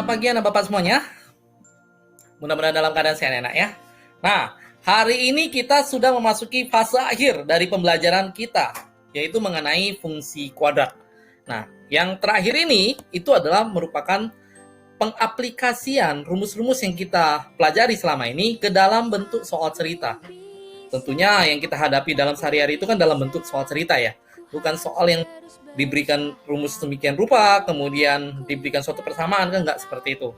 Selamat pagi anak bapak semuanya. Mudah-mudahan dalam keadaan sehat enak ya. Nah, hari ini kita sudah memasuki fase akhir dari pembelajaran kita, yaitu mengenai fungsi kuadrat. Nah, yang terakhir ini itu adalah merupakan pengaplikasian rumus-rumus yang kita pelajari selama ini ke dalam bentuk soal cerita. Tentunya yang kita hadapi dalam sehari-hari itu kan dalam bentuk soal cerita ya. Bukan soal yang diberikan rumus demikian rupa, kemudian diberikan suatu persamaan, kan nggak seperti itu.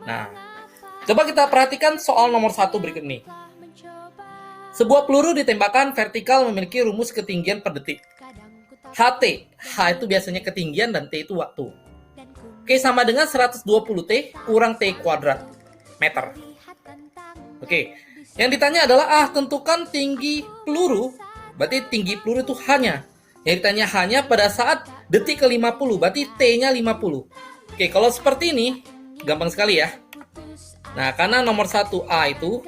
Nah, coba kita perhatikan soal nomor 1 berikut ini. Sebuah peluru ditembakkan vertikal memiliki rumus ketinggian per detik. HT, H itu biasanya ketinggian dan T itu waktu. Oke, sama dengan 120T kurang T kuadrat meter. Oke, yang ditanya adalah tentukan tinggi peluru, berarti tinggi peluru itu hanya. Yang ditanya hanya pada saat detik ke-50, berarti T-nya 50. Oke, kalau seperti ini, gampang sekali ya. Nah, karena nomor 1A itu,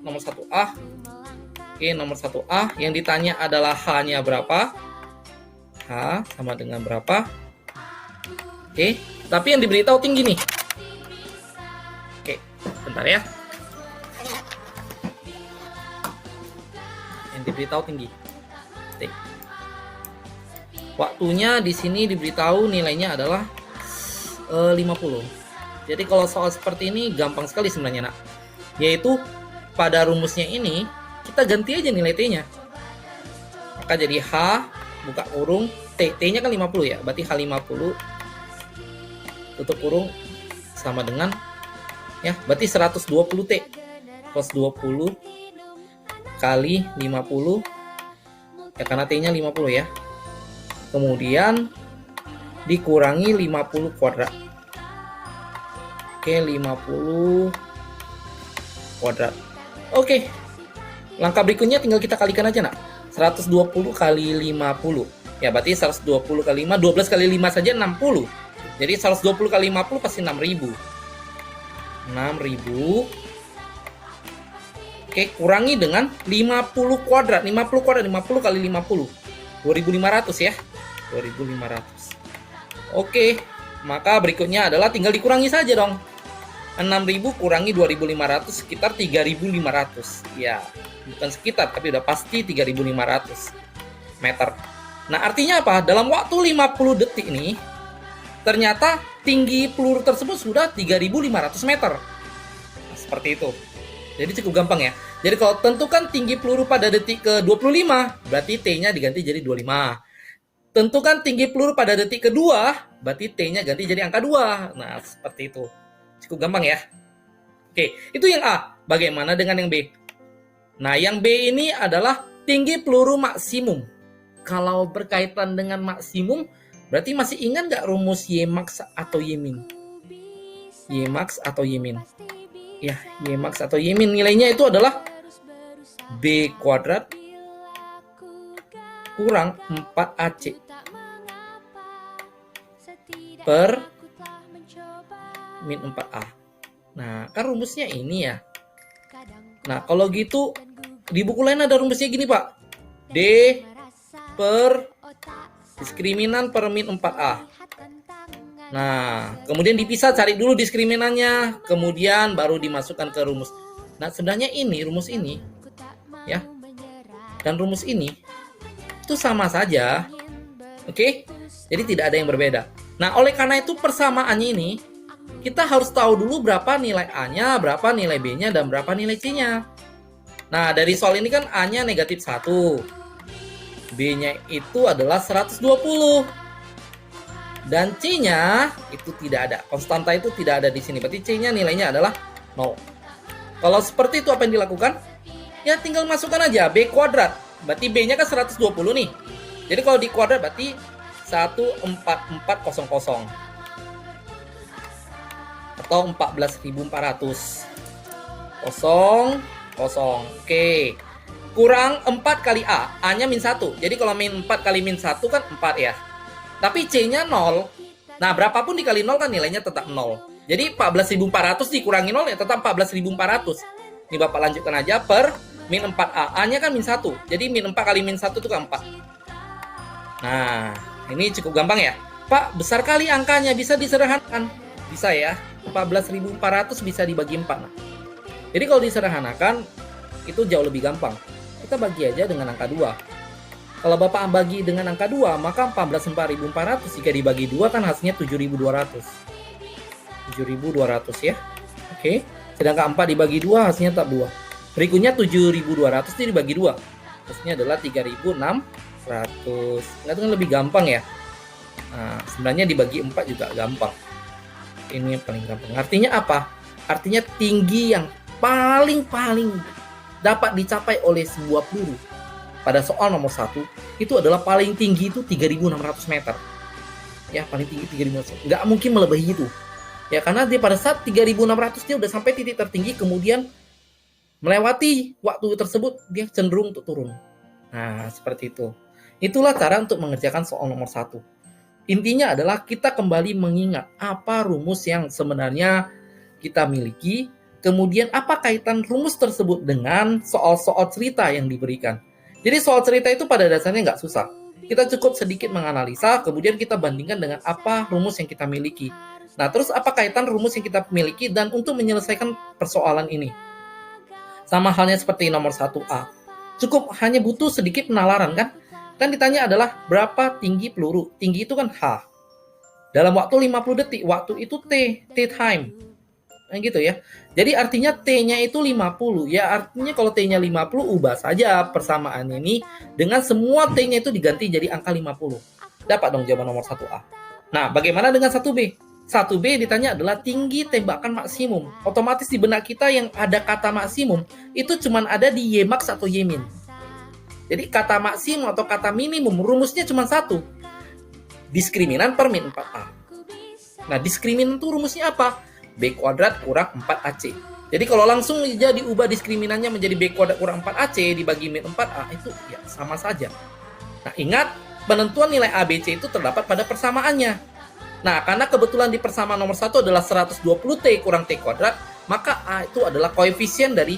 nomor 1A, oke, nomor 1A, yang ditanya adalah H-nya berapa? H sama dengan berapa? Oke, tapi yang diberitahu tinggi nih. Oke, bentar ya. Yang diberitahu tinggi. T. Waktunya di sini diberitahu nilainya adalah 50. Jadi kalau soal seperti ini gampang sekali sebenarnya nak. Yaitu pada rumusnya ini kita ganti aja nilai T-nya. Maka jadi H buka kurung T. T-nya kan 50 ya. Berarti H50 tutup kurung sama dengan ya, berarti 120 T. 120 kali 50 ya, karena T-nya 50 ya. Kemudian dikurangi 50 kuadrat. Oke, 50 kuadrat. Oke. Langkah berikutnya tinggal kita kalikan aja nak. 120 kali 50. Ya, berarti 120 kali 5, 12 kali 5 saja 60. Jadi 120 kali 50 pasti 6.000. 6.000. Oke, kurangi dengan 50 kuadrat. 50 kuadrat, 50 kali 50. 2.500 ya. 2.500. Oke, maka berikutnya adalah tinggal dikurangi saja dong. 6.000 kurangi 2.500 sekitar 3.500. Ya, bukan sekitar tapi udah pasti 3.500 meter. Nah, artinya apa? Dalam waktu 50 detik ini ternyata tinggi peluru tersebut sudah 3.500 meter. Nah, seperti itu. Jadi cukup gampang ya. Jadi kalau tentukan tinggi peluru pada detik ke-25, berarti T-nya diganti jadi 25. Tentukan tinggi peluru pada detik kedua, berarti T-nya ganti jadi angka 2. Nah, seperti itu. Cukup gampang ya. Oke, itu yang A. Bagaimana dengan yang B? Nah, yang B ini adalah tinggi peluru maksimum. Kalau berkaitan dengan maksimum, berarti masih ingat nggak rumus Y max atau Y min? Y max atau Y min? Ya, Y max atau Y min nilainya itu adalah B kuadrat kurang 4AC per min 4A. Nah, kan rumusnya ini ya. Nah, kalau gitu di buku lain ada rumusnya gini, Pak. D per diskriminan per min 4A. Nah, kemudian dipisah, cari dulu diskriminannya, kemudian baru dimasukkan ke rumus. Nah, sebenarnya ini, rumus ini, ya, dan rumus ini, itu sama saja. Oke? Jadi tidak ada yang berbeda. Nah, oleh karena itu persamaannya ini, kita harus tahu dulu berapa nilai A-nya, berapa nilai B-nya, dan berapa nilai C-nya. Nah, dari soal ini kan A-nya negatif 1. B-nya itu adalah 120. Dan C-nya itu tidak ada. Konstanta itu tidak ada di sini. Berarti C-nya nilainya adalah 0. Kalau seperti itu apa yang dilakukan? Ya tinggal masukkan aja B kuadrat. Berarti B-nya kan 120 nih. Jadi kalau di kuadrat berarti 14400. Atau 14.400. 0, 0. Oke. Kurang 4 kali A. A-nya min 1. Jadi kalau min 4 kali min 1 kan 4 ya. Tapi C-nya 0. Nah, berapapun dikali 0 kan nilainya tetap 0. Jadi 14.400 dikurangi 0 ya tetap 14.400. Ini Bapak lanjutkan aja per min 4A. A-nya kan min 1. Jadi min 4 kali min 1 itu kan 4. Nah, ini cukup gampang ya. Pak, besar kali angkanya, bisa disederhanakan. Bisa ya, 14.400 bisa dibagi 4. Nah, jadi kalau disederhanakan, itu jauh lebih gampang. Kita bagi aja dengan angka 2. Kalau Bapak bagi dengan angka 2, maka 14.400 jika dibagi 2 kan hasilnya 7.200. 7.200 ya. Oke. Sedangkan 4 dibagi 2 hasilnya tetap 2. Berikutnya 7.200 ini dibagi 2. Hasilnya adalah 3.600. Itu kan lebih gampang ya. Nah, sebenarnya dibagi 4 juga gampang. Ini yang paling gampang. Artinya apa? Artinya tinggi yang paling dapat dicapai oleh sebuah peluru pada soal nomor 1 itu adalah paling tinggi itu 3.600 meter. Ya, paling tinggi 3.600. Nggak mungkin melebihi itu. Ya, karena dia pada saat 3.600 dia udah sampai titik tertinggi, kemudian melewati waktu tersebut dia cenderung untuk turun. Nah, seperti itu. Itulah cara untuk mengerjakan soal nomor 1. Intinya adalah kita kembali mengingat apa rumus yang sebenarnya kita miliki, kemudian apa kaitan rumus tersebut dengan soal-soal cerita yang diberikan. Jadi soal cerita itu pada dasarnya nggak susah. Kita cukup sedikit menganalisa, kemudian kita bandingkan dengan apa rumus yang kita miliki. Nah, terus apa kaitan rumus yang kita miliki dan untuk menyelesaikan persoalan ini? Sama halnya seperti nomor 1A. Cukup hanya butuh sedikit penalaran kan? Kan ditanya adalah berapa tinggi peluru. Tinggi itu kan H. Dalam waktu 50 detik, waktu itu T time. Nah, gitu ya. Jadi artinya T-nya itu 50. Ya artinya kalau T-nya 50, ubah saja persamaan ini dengan semua T-nya itu diganti jadi angka 50. Dapat dong jawaban nomor 1A. Nah, bagaimana dengan 1B? 1B ditanya adalah tinggi tembakan maksimum. Otomatis di benak kita yang ada kata maksimum itu cuma ada di Y-max atau Y-min. Jadi kata maksimum atau kata minimum rumusnya cuma satu. Diskriminan per min 4A. Nah, diskriminan itu rumusnya apa? B kuadrat kurang 4AC. Jadi kalau langsung jadi ubah diskriminannya menjadi B kuadrat kurang 4AC dibagi min 4A itu ya sama saja. Nah, ingat penentuan nilai ABC itu terdapat pada persamaannya. Nah, karena kebetulan di persamaan nomor 1 adalah 120T kurang T kuadrat, maka A itu adalah koefisien dari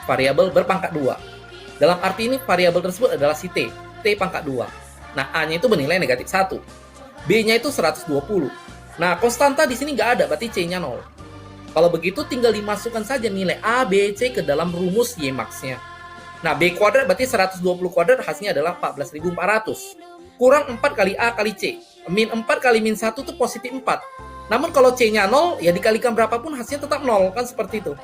variabel berpangkat 2. Dalam arti ini variabel tersebut adalah si T pangkat 2. Nah, A-nya itu bernilai negatif 1. B-nya itu 120. Nah, konstanta di sini nggak ada, berarti C-nya 0. Kalau begitu tinggal dimasukkan saja nilai A, B, C ke dalam rumus Y-max-nya. Nah, B kuadrat berarti 120 kuadrat hasilnya adalah 14.400. Kurang 4 kali A kali C. Min 4 kali min 1 itu positif 4. Namun kalau C-nya 0, ya dikalikan berapapun hasilnya tetap 0, kan seperti itu.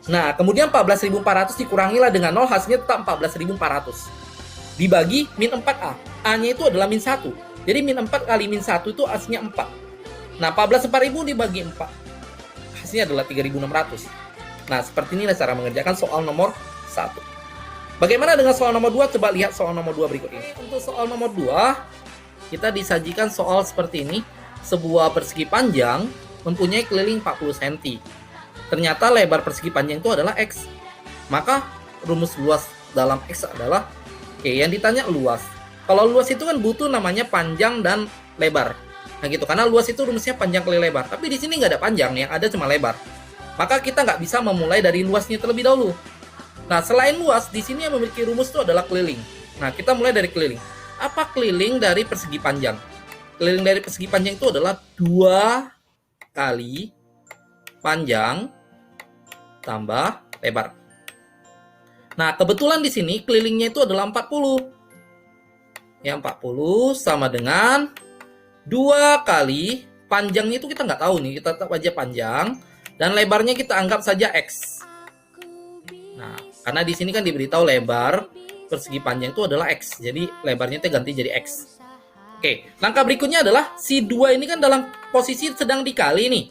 Nah, kemudian 14.400 dikurangilah dengan 0, hasilnya tetap 14.400. Dibagi min 4A. A-nya itu adalah min 1. Jadi min 4 kali min 1 itu hasilnya 4. Nah, 14.400 dibagi 4. Hasilnya adalah 3.600. Nah, seperti inilah cara mengerjakan soal nomor 1. Bagaimana dengan soal nomor 2? Coba lihat soal nomor 2 berikut ini. Untuk soal nomor 2, kita disajikan soal seperti ini. Sebuah persegi panjang mempunyai keliling 40 cm. Ternyata lebar persegi panjang itu adalah X. Maka rumus luas dalam X adalah, yang ditanya luas. Kalau luas itu kan butuh namanya panjang dan lebar. Nah gitu, karena luas itu rumusnya panjang kali lebar. Tapi di sini nggak ada panjang, yang ada cuma lebar. Maka kita nggak bisa memulai dari luasnya terlebih dahulu. Nah, selain luas, di sini yang memiliki rumus itu adalah keliling. Nah, kita mulai dari keliling. Apa keliling dari persegi panjang? Keliling dari persegi panjang itu adalah 2 kali panjang tambah lebar. Nah, kebetulan di sini kelilingnya itu adalah 40. Yang 40 sama dengan 2 kali panjangnya itu kita nggak tahu nih, kita tetap aja panjang, dan lebarnya kita anggap saja X. Nah, karena di sini kan diberitahu lebar persegi panjang itu adalah X, jadi lebarnya itu ganti jadi X. Oke, langkah berikutnya adalah si 2 ini kan dalam posisi sedang dikali nih.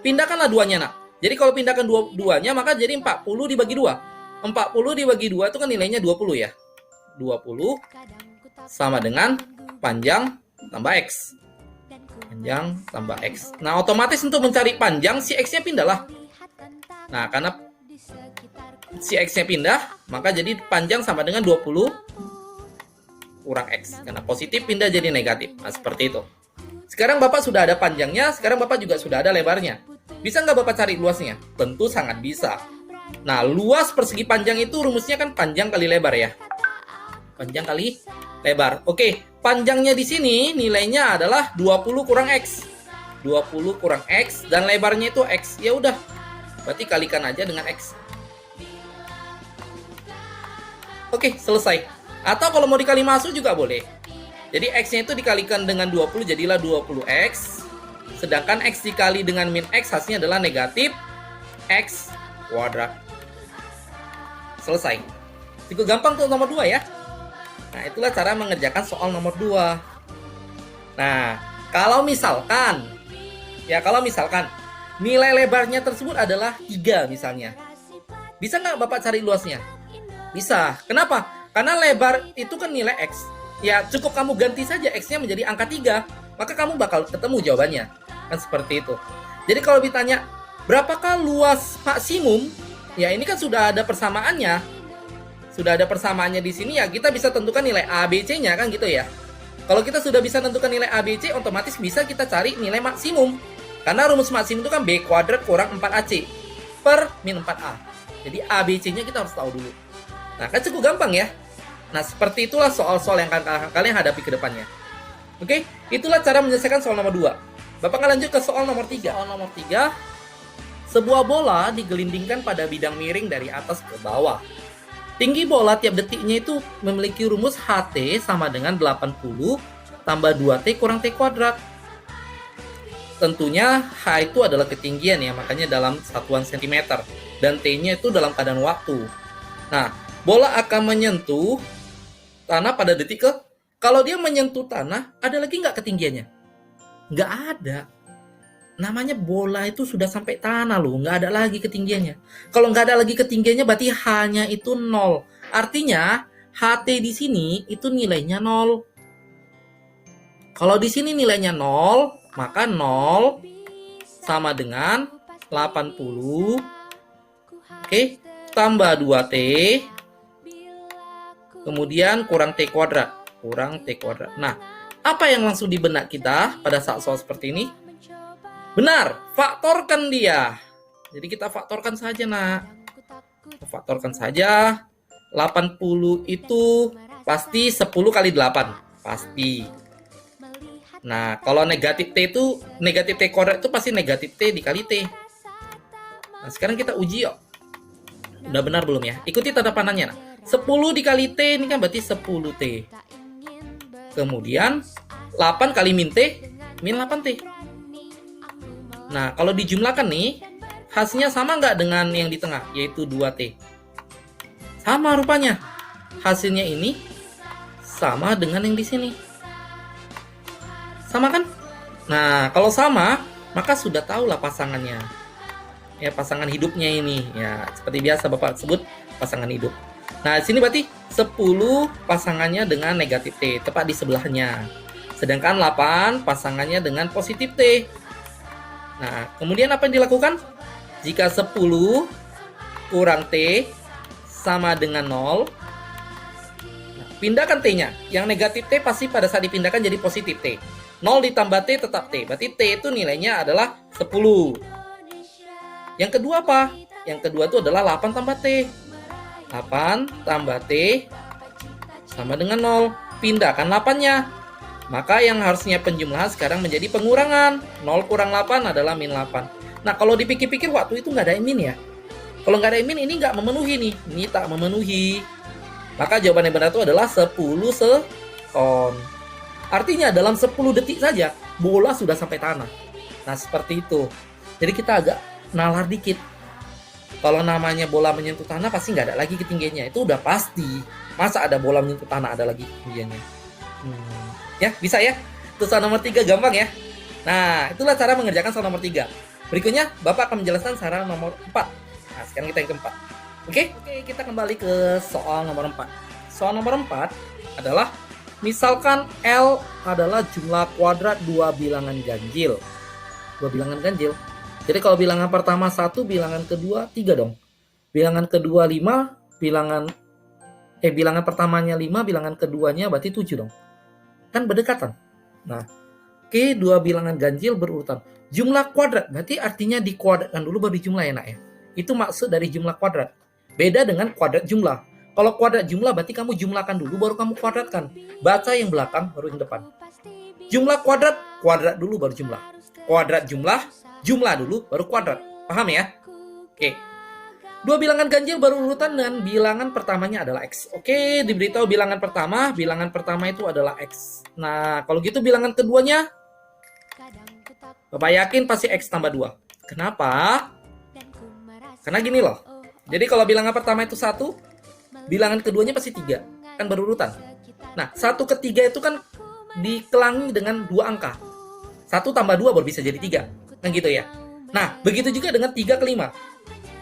Pindahkanlah 2-nya, nak. Jadi kalau pindahkan 2-nya maka jadi 40 dibagi 2. 40 dibagi 2 itu kan nilainya 20 ya. 20 sama dengan panjang tambah X. Panjang tambah X. Nah, otomatis untuk mencari panjang, si X-nya pindahlah. Nah, karena si X-nya pindah, maka jadi panjang sama dengan 20 kurang X. Karena positif pindah jadi negatif. Nah, seperti itu. Sekarang Bapak sudah ada panjangnya, sekarang Bapak juga sudah ada lebarnya. Bisa nggak Bapak cari luasnya? Tentu sangat bisa. Nah, luas persegi panjang itu rumusnya kan panjang kali lebar ya. Panjang kali lebar. Oke, panjangnya di sini nilainya adalah 20 kurang X. 20 kurang X, dan lebarnya itu X. Ya udah, berarti kalikan aja dengan X. Oke, selesai. Atau kalau mau dikali masuk juga boleh. Jadi X-nya itu dikalikan dengan 20, jadilah 20X. Sedangkan X dikali dengan min X, hasilnya adalah negatif X kuadrat. Selesai. Cukup gampang tuh nomor 2 ya. Nah, itulah cara mengerjakan soal nomor 2. Nah, kalau misalkan nilai lebarnya tersebut adalah 3 misalnya. Bisa nggak Bapak cari luasnya? Bisa. Kenapa? Karena lebar itu kan nilai X. Ya, cukup kamu ganti saja X-nya menjadi angka 3, maka kamu bakal ketemu jawabannya. Kan seperti itu. Jadi kalau ditanya, berapakah luas maksimum? Ya, ini kan sudah ada persamaannya. Sudah ada persamaannya di sini, ya kita bisa tentukan nilai A, B, C-nya kan gitu ya. Kalau kita sudah bisa tentukan nilai A, B, C, otomatis bisa kita cari nilai maksimum. Karena rumus maksimum itu kan B kuadrat kurang 4AC per min 4A. Jadi A, B, C-nya kita harus tahu dulu. Nah, kan cukup gampang ya. Nah, seperti itulah soal-soal yang kalian hadapi ke depannya. Oke, itulah cara menyelesaikan soal nomor 2. Bapak akan lanjut ke soal nomor 3. Soal nomor 3, sebuah bola digelindingkan pada bidang miring dari atas ke bawah. Tinggi bola tiap detiknya itu memiliki rumus HT sama dengan 80 tambah 2T kurang T kuadrat. Tentunya H itu adalah ketinggian ya, makanya dalam satuan cm. Dan T-nya itu dalam keadaan waktu. Nah, bola akan menyentuh tanah pada detik ke... Kalau dia menyentuh tanah, ada lagi nggak ketinggiannya? Nggak ada. Namanya bola itu sudah sampai tanah loh, nggak ada lagi ketinggiannya. Kalau nggak ada lagi ketinggiannya, berarti H-nya itu 0. Artinya, HT di sini itu nilainya 0. Kalau di sini nilainya 0, maka 0 sama dengan 80. Oke, tambah 2T. Kemudian kurang T kuadrat. Nah, apa yang langsung di benak kita pada saat soal seperti ini? Benar, faktorkan dia. Jadi kita faktorkan saja, nak. Faktorkan saja. 80 itu pasti 10 kali 8. Pasti. Nah, kalau negatif T kuadrat itu pasti negatif T dikali T. Nah, sekarang kita uji yuk. Udah benar belum ya? Ikuti tanda panahnya. Nah. 10 dikali T ini kan berarti 10T. Kemudian 8 kali min T, min 8T. Nah, kalau dijumlahkan nih, hasilnya sama nggak dengan yang di tengah, yaitu 2T? Sama rupanya. Hasilnya ini sama dengan yang di sini. Sama kan? Nah, kalau sama, maka sudah tahulah pasangannya. Ya, pasangan hidupnya ini. Ya, seperti biasa Bapak sebut pasangan hidup. Nah, di sini berarti 10 pasangannya dengan negatif T, tepat di sebelahnya. Sedangkan 8 pasangannya dengan positif T. Nah, kemudian apa yang dilakukan? Jika 10 kurang T sama dengan 0, nah, pindahkan T-nya. Yang negatif T pasti pada saat dipindahkan jadi positif T. 0 ditambah T tetap T. Berarti T itu nilainya adalah 10. Yang kedua apa? Yang kedua itu adalah 8 tambah T. 8 tambah T sama dengan 0. Pindahkan 8-nya. Maka yang harusnya penjumlahan sekarang menjadi pengurangan. 0 kurang 8 adalah min 8. Nah, kalau dipikir-pikir waktu itu nggak ada min ya. Kalau nggak ada min, ini nggak memenuhi nih. Ini tak memenuhi. Maka jawaban yang benar itu adalah 10 sekon. Artinya dalam 10 detik saja, bola sudah sampai tanah. Nah, seperti itu. Jadi kita agak nalar dikit. Kalau namanya bola menyentuh tanah, pasti nggak ada lagi ketinggiannya. Itu udah pasti. Masa ada bola menyentuh tanah ada lagi ketinggiannya? Ya, bisa ya. Itu soal nomor 3 gampang ya. Nah, itulah cara mengerjakan soal nomor 3. Berikutnya, Bapak akan menjelaskan cara nomor 4. Nah, sekarang kita yang keempat. Oke, kita kembali ke soal nomor 4. Soal nomor 4 adalah, misalkan L adalah jumlah kuadrat dua bilangan ganjil. Dua bilangan ganjil. Jadi kalau bilangan pertama 1, bilangan kedua 3 dong. Bilangan kedua 5, bilangan pertamanya 5, bilangan keduanya berarti 7 dong. Kan berdekatan. Nah, oke, dua bilangan ganjil berurutan. Jumlah kuadrat, berarti artinya dikuadratkan dulu baru dijumlah ya, nak ya. Itu maksud dari jumlah kuadrat. Beda dengan kuadrat jumlah. Kalau kuadrat jumlah berarti kamu jumlahkan dulu baru kamu kuadratkan. Baca yang belakang baru yang depan. Jumlah kuadrat dulu baru jumlah. kuadrat jumlah, jumlah dulu, baru kuadrat. Paham ya? Oke. Dua bilangan ganjil baru urutan dengan bilangan pertamanya adalah X. Oke, diberitahu bilangan pertama itu adalah X. Nah, kalau gitu bilangan keduanya, Bapak yakin pasti X tambah 2. Kenapa? Karena gini loh. Jadi kalau bilangan pertama itu 1, bilangan keduanya pasti 3. Kan berurutan. Nah, 1 ke 3 itu kan dikelangi dengan 2 angka. 1 tambah 2 baru bisa jadi 3. Kan gitu ya. Nah, begitu juga dengan 3 ke 5.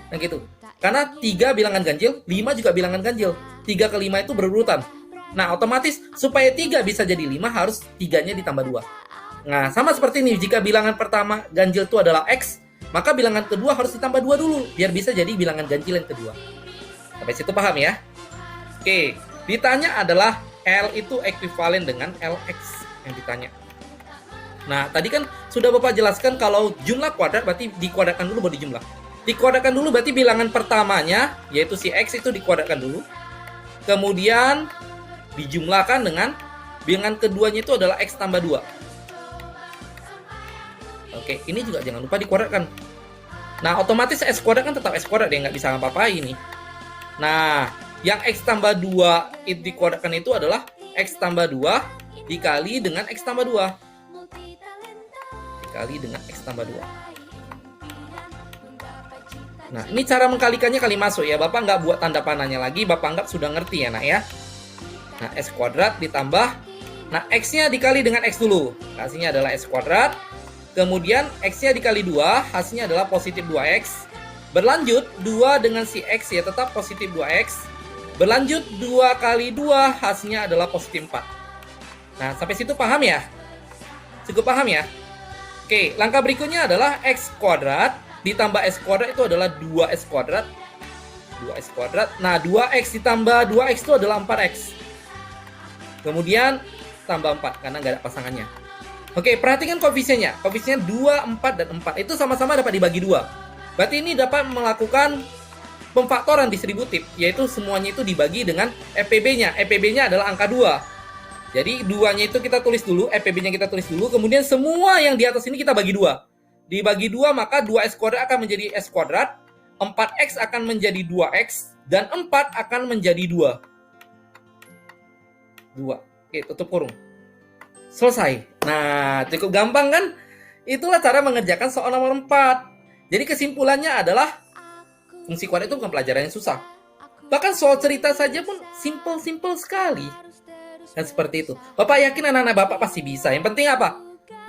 Nah gitu. Karena 3 bilangan ganjil, 5 juga bilangan ganjil. 3 ke 5 itu berurutan. Nah, otomatis supaya 3 bisa jadi 5 harus 3-nya ditambah 2. Nah, sama seperti ini. Jika bilangan pertama ganjil itu adalah X, maka bilangan kedua harus ditambah 2 dulu. Biar bisa jadi bilangan ganjil yang kedua. Sampai situ paham ya? Oke. Ditanya adalah L itu ekuivalen dengan LX yang ditanya. Nah, tadi kan sudah Bapak jelaskan kalau jumlah kuadrat berarti dikuadratkan dulu baru dijumlah. Dikuadratkan dulu berarti bilangan pertamanya, yaitu si X itu dikuadratkan dulu. Kemudian dijumlahkan dengan bilangan keduanya itu adalah X tambah 2. Oke, ini juga jangan lupa dikuadratkan. Nah, otomatis X kuadrat kan tetap X kuadrat, dia nggak bisa ngapa-ngapain nih. Nah, yang X tambah 2 itu dikuadratkan itu adalah X tambah 2 dikali dengan X tambah 2. Dikali dengan X tambah 2. Nah, ini cara mengkalikannya kali masuk ya. Bapak nggak buat tanda panahnya lagi. Bapak anggap sudah ngerti ya, nak ya. Nah, X kuadrat ditambah. Nah, X-nya dikali dengan X dulu. Hasilnya adalah X kuadrat. Kemudian, X-nya dikali 2. Hasilnya adalah positif 2X. Berlanjut, 2 dengan si X ya tetap positif 2X. Berlanjut, 2 kali 2. Hasilnya adalah positif 4. Nah, sampai situ paham ya? Cukup paham ya? Oke, langkah berikutnya adalah X kuadrat. Ditambah X kuadrat itu adalah 2X kuadrat. 2X kuadrat. Nah, 2X ditambah 2X itu adalah 4X. Kemudian tambah 4 karena nggak ada pasangannya. Oke, perhatikan koefisiennya. Koefisiennya 2, 4, dan 4. Itu sama-sama dapat dibagi 2. Berarti ini dapat melakukan pemfaktoran distributif. Yaitu semuanya itu dibagi dengan EPB-nya. EPB-nya adalah angka 2. Jadi 2-nya itu kita tulis dulu. EPB-nya kita tulis dulu. Kemudian semua yang di atas ini kita bagi 2. Dibagi 2 maka 2X kuadrat akan menjadi X kuadrat, 4X akan menjadi 2X, dan 4 akan menjadi 2. 2. Oke, tutup kurung. Selesai. Nah, cukup gampang kan? Itulah cara mengerjakan soal nomor 4. Jadi kesimpulannya adalah fungsi kuadrat itu bukan pelajaran yang susah. Bahkan soal cerita saja pun simple sekali. Dan seperti itu. Bapak yakin anak-anak Bapak pasti bisa. Yang penting apa?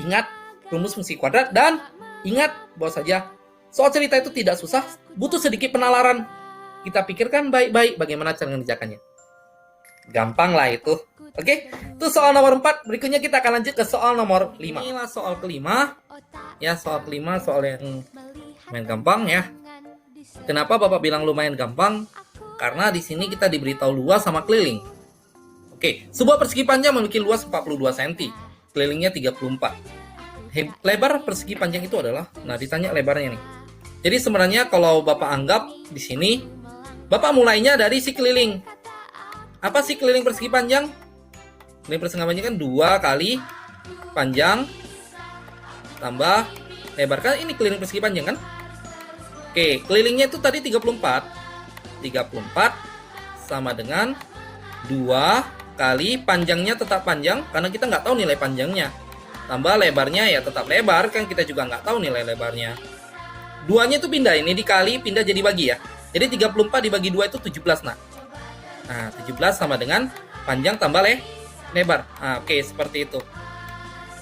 Ingat rumus fungsi kuadrat dan ingat bahwa saja soal cerita itu tidak susah, butuh sedikit penalaran. Kita pikirkan baik-baik bagaimana cara mengerjakannya. Gampang lah itu. Oke, itu soal nomor 4. Berikutnya kita akan lanjut ke soal nomor 5. Inilah soal kelima. Ya, soal kelima, soal yang lumayan gampang ya. Kenapa Bapak bilang lumayan gampang? Karena di sini kita diberitahu luas sama keliling. Oke, sebuah persegi panjang memiliki luas 42 cm, kelilingnya 34. Lebar persegi panjang itu adalah, nah ditanya lebarnya nih. Jadi sebenarnya kalau Bapak anggap di sini, Bapak mulainya dari si keliling. Apa sih keliling persegi panjang? Keliling persegi panjang kan 2 kali panjang tambah lebar. Kan ini keliling persegi panjang kan? Oke, kelilingnya itu tadi 34. 34 sama dengan 2 kali panjangnya tetap panjang karena kita nggak tahu nilai panjangnya. Tambah lebarnya ya tetap lebar, kan kita juga nggak tahu nilai lebarnya. 2-nya itu pindah, ini dikali, pindah jadi bagi ya. Jadi 34 dibagi 2 itu 17, nah. Nah, 17 sama dengan panjang tambah lebar. Nah, oke, seperti itu.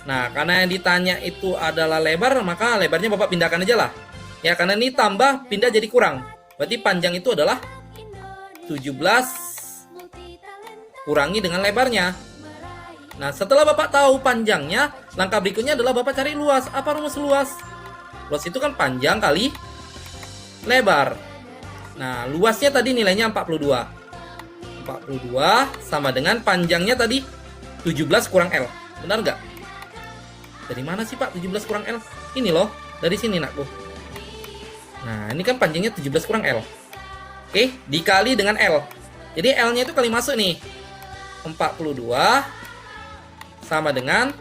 Nah, karena yang ditanya itu adalah lebar, maka lebarnya Bapak pindahkan aja lah. Ya, karena ini tambah, pindah jadi kurang. Berarti panjang itu adalah 17 kurangi dengan lebarnya. Nah, setelah Bapak tahu panjangnya, langkah berikutnya adalah Bapak cari luas. Apa rumus luas? Luas itu kan panjang kali lebar. Nah, luasnya tadi nilainya 42. 42 sama dengan panjangnya tadi 17 kurang L. Benar nggak? Dari mana sih Pak 17 kurang L? Ini loh, dari sini nakku. Nah, ini kan panjangnya 17 kurang L. Oke, dikali dengan L. Jadi L-nya itu kali masuk nih. 42 sama dengan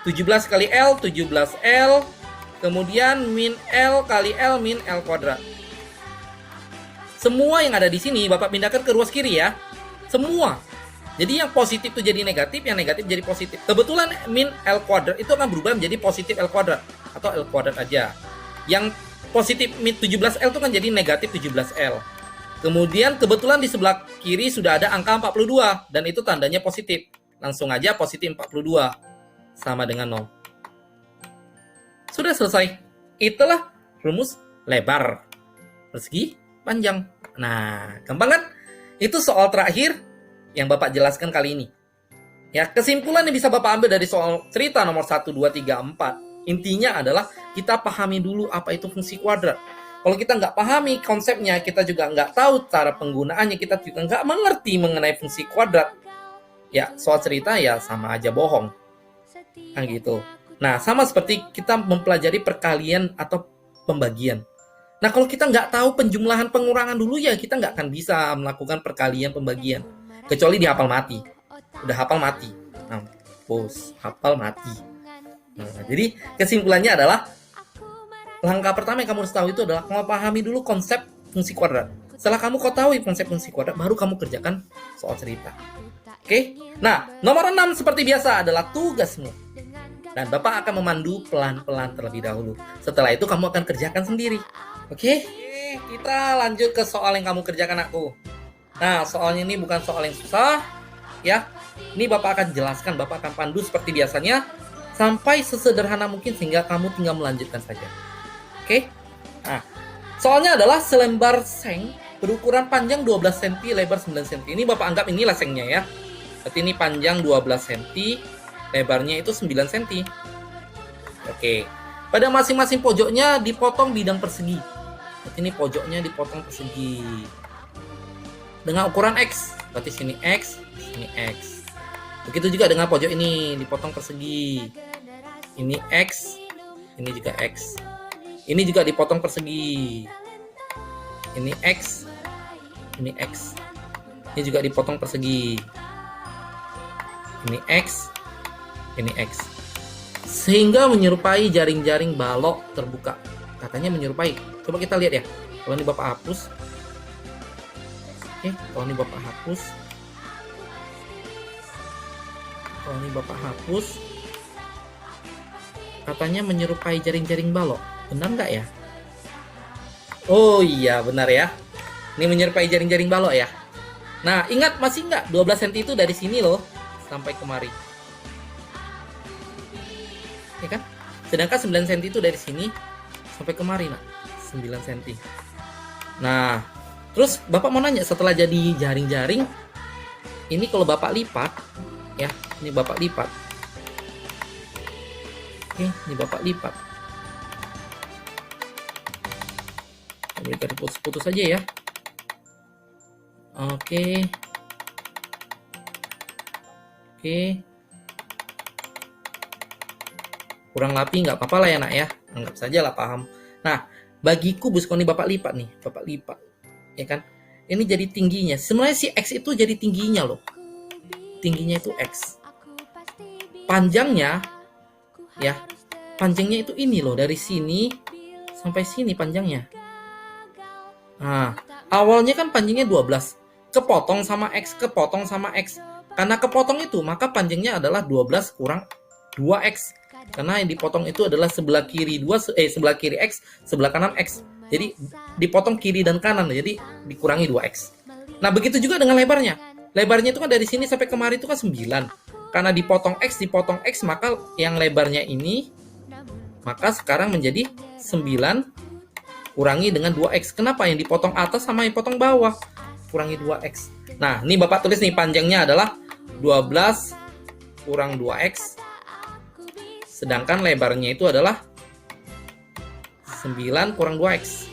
17 kali L, 17L kemudian min L kali L min L kuadrat. Semua yang ada di sini Bapak pindahkan ke ruas kiri ya. Semua. Jadi yang positif itu jadi negatif, yang negatif jadi positif. Kebetulan min L kuadrat itu akan berubah menjadi positif L kuadrat. Atau L kuadrat aja. Yang positif min 17L itu kan jadi negatif 17L. Kemudian kebetulan di sebelah kiri sudah ada angka 42. Dan itu tandanya positif. Langsung aja positif 42. Sama dengan 0. Sudah selesai. Itulah rumus lebar. Persegi panjang. Nah, gampang kan? Itu soal terakhir yang Bapak jelaskan kali ini. Ya, kesimpulan yang bisa Bapak ambil dari soal cerita nomor 1, 2, 3, 4. Intinya adalah kita pahami dulu apa itu fungsi kuadrat. Kalau kita nggak pahami konsepnya, kita juga nggak tahu cara penggunaannya, kita juga nggak mengerti mengenai fungsi kuadrat. Ya, soal cerita ya sama aja bohong. Nah, gitu. Nah, sama seperti kita mempelajari perkalian atau pembagian. Nah, kalau kita nggak tahu penjumlahan pengurangan dulu ya kita nggak akan bisa melakukan perkalian pembagian. Kecuali dihafal mati. Udah hafal mati. Nah, hafal mati. Nah, jadi kesimpulannya adalah langkah pertama yang kamu harus tahu itu adalah memahami dulu konsep fungsi kuadrat. Setelah kamu tahu konsep fungsi kuadrat, baru kamu kerjakan soal cerita. Oke? Nah, nomor 6 seperti biasa adalah tugasmu. Dan Bapak akan memandu pelan-pelan terlebih dahulu. Setelah itu kamu akan kerjakan sendiri. Oke, kita lanjut ke soal yang kamu kerjakan aku. Nah, soalnya ini bukan soal yang susah, ya. Ini Bapak akan jelaskan, Bapak akan pandu seperti biasanya, sampai sesederhana mungkin sehingga kamu tinggal melanjutkan saja. Oke? Nah, soalnya adalah selembar seng berukuran panjang 12 cm, lebar 9 cm. Ini Bapak anggap inilah sengnya ya. Berarti ini panjang 12 cm, lebarnya itu 9 cm. Oke. Pada masing-masing pojoknya dipotong bidang persegi. Berarti ini pojoknya dipotong persegi dengan ukuran X. Berarti sini X, sini X. Begitu juga dengan pojok ini dipotong persegi. Ini X, ini juga X. Ini juga dipotong persegi. Ini X, ini X. Ini juga dipotong persegi. Ini X, ini X. Sehingga menyerupai jaring-jaring balok terbuka. Katanya menyerupai. Coba kita lihat ya. Kalau ini Bapak hapus. Oke, kalau ini Bapak hapus. Kalau ini Bapak hapus. Katanya menyerupai jaring-jaring balok. Benar nggak ya? Oh iya, benar ya. Ini menyerupai jaring-jaring balok ya. Nah, ingat masih nggak? 12 cm itu dari sini loh. Sampai kemari. Ya kan? Sedangkan 9 cm itu dari sini sampai kemari, nak. 9 cm. Nah, terus Bapak mau nanya, setelah jadi jaring-jaring, ini kalau Bapak lipat, ya, ini Bapak lipat. Oke, ini Bapak lipat. Berikan putus-putus saja ya. Oke. Oke. Kurang rapi nggak apa-apa lah ya nak ya. Anggap saja lah paham. Nah, bagi kubus kalau ini Bapak lipat nih. Bapak lipat. Ya kan? Ini jadi tingginya. Sebenarnya si X itu jadi tingginya loh. Tingginya itu X. Panjangnya. Ya. Panjangnya itu ini loh. Dari sini sampai sini panjangnya. Nah, awalnya kan panjangnya 12. Kepotong sama X. Kepotong sama X. Karena kepotong itu, maka panjangnya adalah 12 kurang 2X. Karena yang dipotong itu adalah sebelah kiri sebelah kiri X, sebelah kanan X. Jadi dipotong kiri dan kanan, jadi dikurangi 2X. Nah, begitu juga dengan lebarnya. Lebarnya itu kan dari sini sampai kemari itu kan 9. Karena dipotong X, maka yang lebarnya ini maka sekarang menjadi 9 kurangi dengan 2X. Kenapa? Yang dipotong atas sama yang potong bawah. Kurangi 2X. Nah, ini Bapak tulis nih panjangnya adalah 12 kurang 2X. Sedangkan lebarnya itu adalah 9 kurang 2X.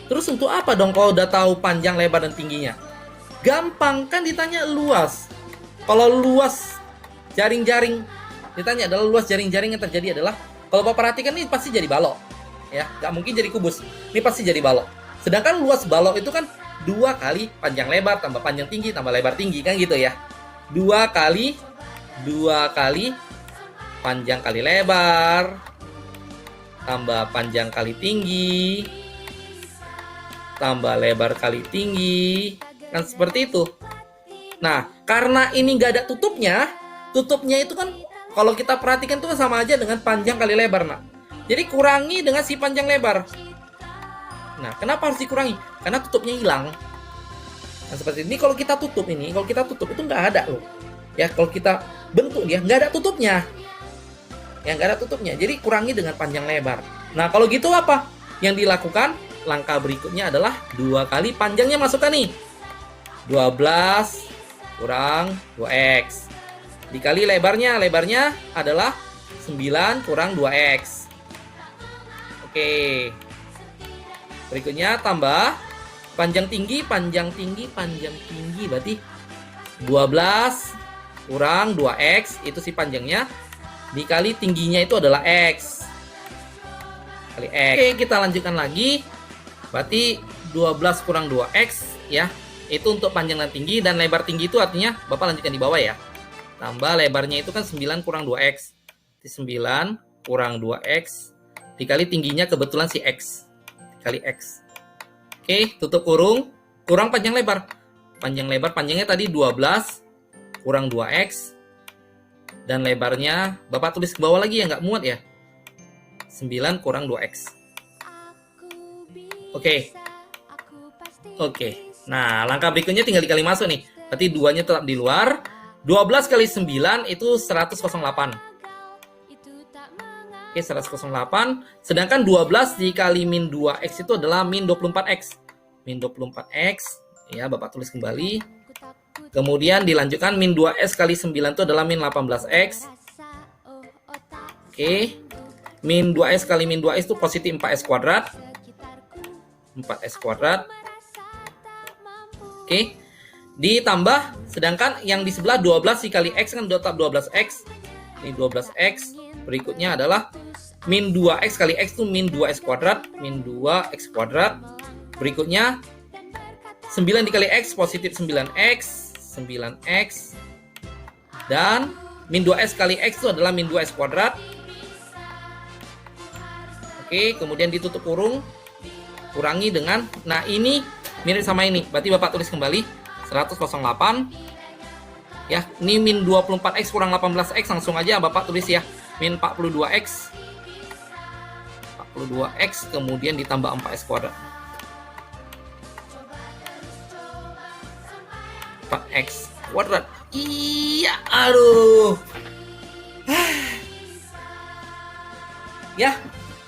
Terus untuk apa dong kalau udah tahu panjang, lebar, dan tingginya? Gampang, kan ditanya luas. Kalau luas jaring-jaring, ditanya adalah luas jaring-jaring yang terjadi adalah, kalau Bapak perhatikan ini pasti jadi balok. Ya, nggak mungkin jadi kubus. Ini pasti jadi balok. Sedangkan luas balok itu kan 2 kali panjang lebar tambah panjang tinggi tambah lebar tinggi, kan gitu ya. 2 kali panjang kali lebar tambah panjang kali tinggi, tambah lebar kali tinggi, kan seperti itu. Nah, karena ini nggak ada tutupnya itu kan kalau kita perhatikan itu sama aja dengan panjang kali lebar, nak. Jadi kurangi dengan si panjang lebar. Nah, kenapa harus dikurangi? Karena tutupnya hilang. Nah, seperti ini kalau kita tutup itu nggak ada loh. Ya, kalau kita bentuk dia nggak ada tutupnya. Ya, nggak ada tutupnya. Jadi kurangi dengan panjang lebar. Nah, kalau gitu apa? Yang dilakukan langkah berikutnya adalah 2 kali panjangnya masukkan nih. 12 kurang 2x. Dikali lebarnya adalah 9 kurang 2x. Oke. Berikutnya tambah panjang tinggi berarti 12 kurang 2x, itu si panjangnya, dikali tingginya itu adalah x. Kali x. Oke, kita lanjutkan lagi. Berarti 12 kurang 2x ya. Itu untuk panjang dan tinggi, dan lebar tinggi itu artinya Bapak lanjutkan di bawah ya. Tambah lebarnya itu kan 9 kurang 2x. 9 kurang 2x dikali tingginya kebetulan si x. Kali x. Oke, tutup kurung. Kurang panjang lebar. Panjangnya tadi 12 kurang 2x. Dan lebarnya Bapak tulis ke bawah lagi ya, nggak muat ya. 9 kurang 2x. Oke. Nah, langkah berikutnya tinggal dikali masuk nih. Berarti 2-nya tetap di luar. 12 kali 9 itu 108. Oke, 108. Sedangkan 12 dikali min 2x itu adalah min 24x. Min 24x. Ya, Bapak tulis kembali. Kemudian dilanjutkan min 2s kali 9 itu adalah min 18x. Oke. Min 2s kali min 2s itu positif 4s kuadrat. 4s kuadrat. Oke. Ditambah, sedangkan yang di sebelah 12 dikali x kan tetap 12x. Ini 12x. Berikutnya adalah min 2x kali x itu min 2x kuadrat. Min 2x kuadrat. Berikutnya 9 dikali x positif 9x. 9x. Dan min 2s kali x itu adalah min 2s kuadrat. Oke, kemudian ditutup kurung. Kurangi dengan, nah ini mirip sama ini. Berarti Bapak tulis kembali 108. Ya, ini min 24x kurang 18x, langsung aja Bapak tulis ya. Min 42x. 42x kemudian ditambah 4x kuadrat. 4x kuadrat. Iya, aduh. Ya.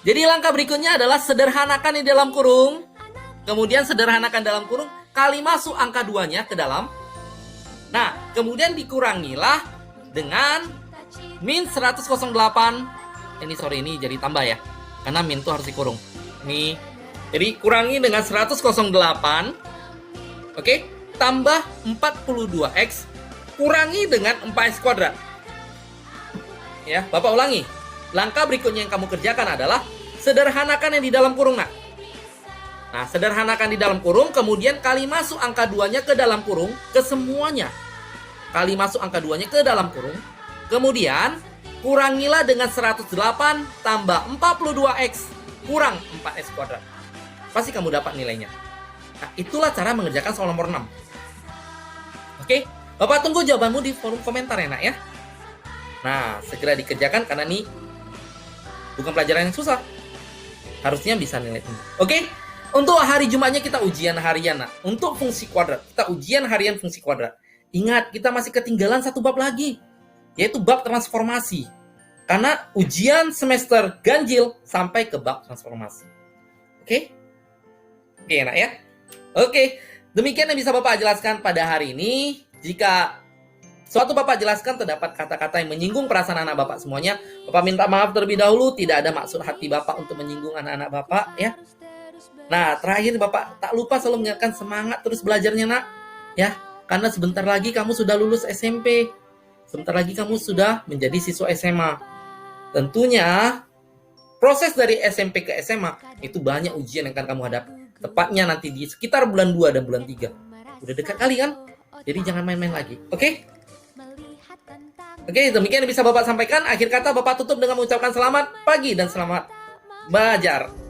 Jadi langkah berikutnya adalah sederhanakan di dalam kurung. Kemudian sederhanakan dalam kurung, kali masuk angka 2-nya ke dalam. Nah, kemudian dikurangilah dengan min 108. Ini jadi tambah ya. Karena min itu harus dikurung. Nih. Jadi kurangi dengan 108. Oke, tambah 42x kurangi dengan 4x kuadrat. Ya, Bapak ulangi. Langkah berikutnya yang kamu kerjakan adalah sederhanakan yang di dalam kurung, nak. Nah, sederhanakan di dalam kurung, kemudian kali masuk angka 2-nya ke dalam kurung, ke semuanya. Kali masuk angka 2-nya ke dalam kurung. Kemudian, kurangilah dengan 108 tambah 42x kurang 4x kuadrat. Pasti kamu dapat nilainya. Nah, itulah cara mengerjakan soal nomor 6. Oke, Bapak tunggu jawabanmu di forum komentar ya, nak ya. Nah, segera dikerjakan karena ini bukan pelajaran yang susah. Harusnya bisa nilai tinggi. Oke? Untuk hari Jumatnya kita ujian harian. Nah, untuk fungsi kuadrat, kita ujian harian fungsi kuadrat. Ingat, kita masih ketinggalan satu bab lagi, yaitu bab transformasi. Karena ujian semester ganjil sampai ke bab transformasi. Oke? Oke, nak ya? Oke, demikian yang bisa Bapak jelaskan pada hari ini. Jika suatu Bapak jelaskan terdapat kata-kata yang menyinggung perasaan anak Bapak semuanya, Bapak minta maaf terlebih dahulu. Tidak ada maksud hati Bapak untuk menyinggung anak-anak Bapak ya. Nah, terakhir Bapak tak lupa selalu mengingatkan semangat terus belajarnya, nak. Ya, karena sebentar lagi kamu sudah lulus SMP. Sebentar lagi kamu sudah menjadi siswa SMA. Tentunya proses dari SMP ke SMA itu banyak ujian yang akan kamu hadapi. Tepatnya nanti di sekitar bulan 2 dan bulan 3. Udah dekat kali kan? Jadi jangan main-main lagi. Oke? Oke, demikian yang bisa Bapak sampaikan. Akhir kata Bapak tutup dengan mengucapkan selamat pagi dan selamat belajar.